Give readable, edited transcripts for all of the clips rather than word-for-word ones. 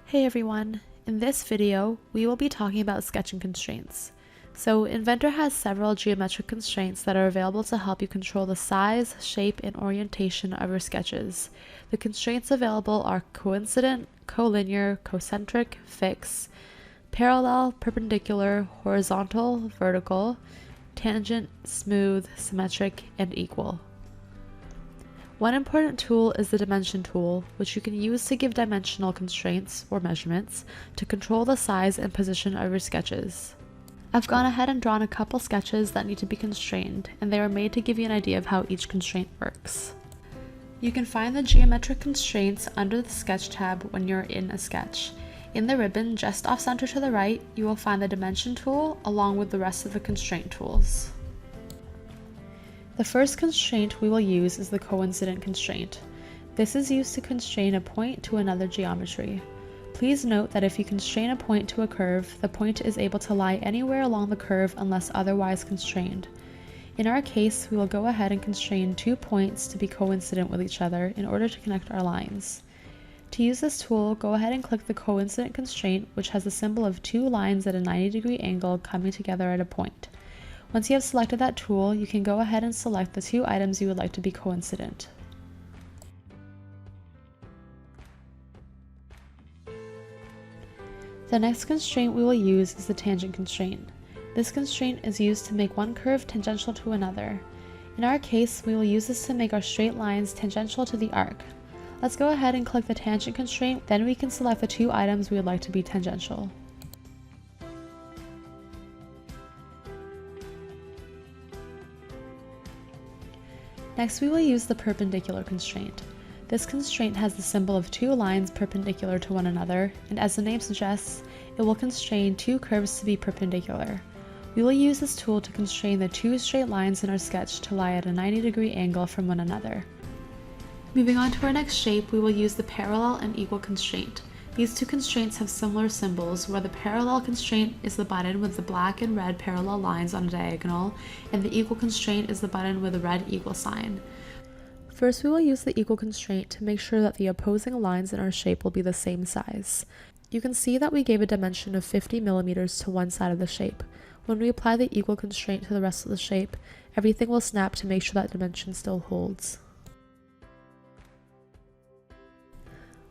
Hey everyone! In this video, we will be talking about sketching constraints. So Inventor has several geometric constraints that are available to help you control the size, shape, and orientation of your sketches. The constraints available are coincident, collinear, concentric, fixed, parallel, perpendicular, horizontal, vertical, tangent, smooth, symmetric, and equal. One important tool is the dimension tool, which you can use to give dimensional constraints or measurements to control the size and position of your sketches. I've gone ahead and drawn a couple sketches that need to be constrained, and they are made to give you an idea of how each constraint works. You can find the geometric constraints under the Sketch tab when you're in a sketch. In the ribbon just off center to the right, you will find the dimension tool along with the rest of the constraint tools. The first constraint we will use is the coincident constraint. This is used to constrain a point to another geometry. Please note that if you constrain a point to a curve, the point is able to lie anywhere along the curve unless otherwise constrained. In our case, we will go ahead and constrain 2 points to be coincident with each other in order to connect our lines. To use this tool, go ahead and click the coincident constraint, which has the symbol of 2 lines at a 90-degree angle coming together at a point. Once you have selected that tool, you can go ahead and select the 2 items you would like to be coincident. The next constraint we will use is the tangent constraint. This constraint is used to make one curve tangential to another. In our case, we will use this to make our straight lines tangential to the arc. Let's go ahead and click the tangent constraint, then we can select the 2 items we would like to be tangential. Next, we will use the perpendicular constraint. This constraint has the symbol of 2 lines perpendicular to one another, and as the name suggests, it will constrain 2 curves to be perpendicular. We will use this tool to constrain the 2 straight lines in our sketch to lie at a 90-degree angle from one another. Moving on to our next shape, we will use the parallel and equal constraint. These 2 constraints have similar symbols, where the parallel constraint is the button with the black and red parallel lines on a diagonal, and the equal constraint is the button with a red equal sign. First, we will use the equal constraint to make sure that the opposing lines in our shape will be the same size. You can see that we gave a dimension of 50 millimeters to one side of the shape. When we apply the equal constraint to the rest of the shape, everything will snap to make sure that dimension still holds.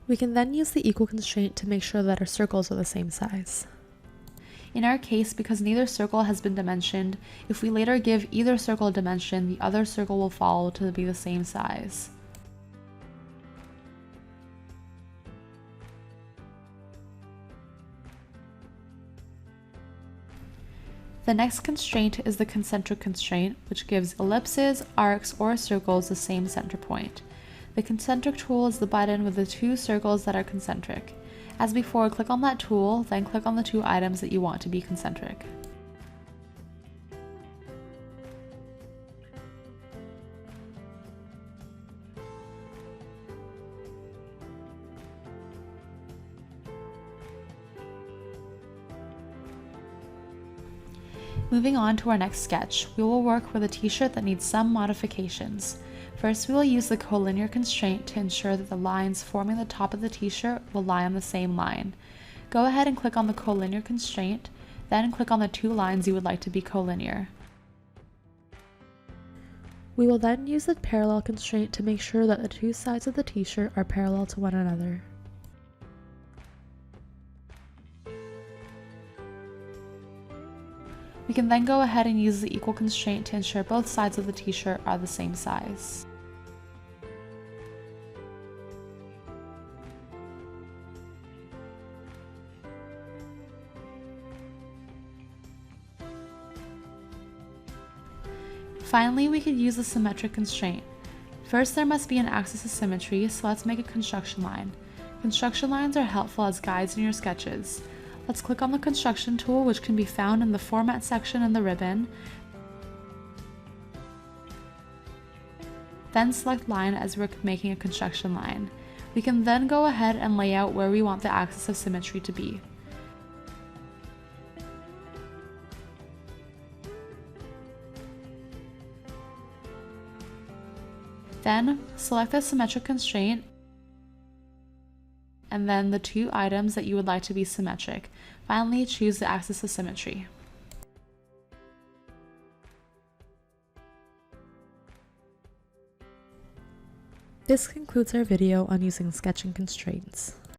We can then use the equal constraint to make sure that our circles are the same size. In our case, because neither circle has been dimensioned, if we later give either circle a dimension, the other circle will follow to be the same size. The next constraint is the concentric constraint, which gives ellipses, arcs, or circles the same center point. The concentric tool is the button with the 2 circles that are concentric. As before, click on that tool, then click on the 2 items that you want to be concentric. Moving on to our next sketch, we will work with a t-shirt that needs some modifications. First, we will use the collinear constraint to ensure that the lines forming the top of the t-shirt will lie on the same line. Go ahead and click on the collinear constraint, then click on the 2 lines you would like to be collinear. We will then use the parallel constraint to make sure that the 2 sides of the t-shirt are parallel to one another. We can then go ahead and use the equal constraint to ensure both sides of the t-shirt are the same size. Finally, we could use the symmetric constraint. First, there must be an axis of symmetry, so let's make a construction line. Construction lines are helpful as guides in your sketches. Let's click on the construction tool, which can be found in the format section in the ribbon. Then select line as we're making a construction line. We can then go ahead and lay out where we want the axis of symmetry to be. Then select the symmetric constraint and then the two items that you would like to be symmetric. Finally, choose the axis of symmetry. This concludes our video on using sketching constraints.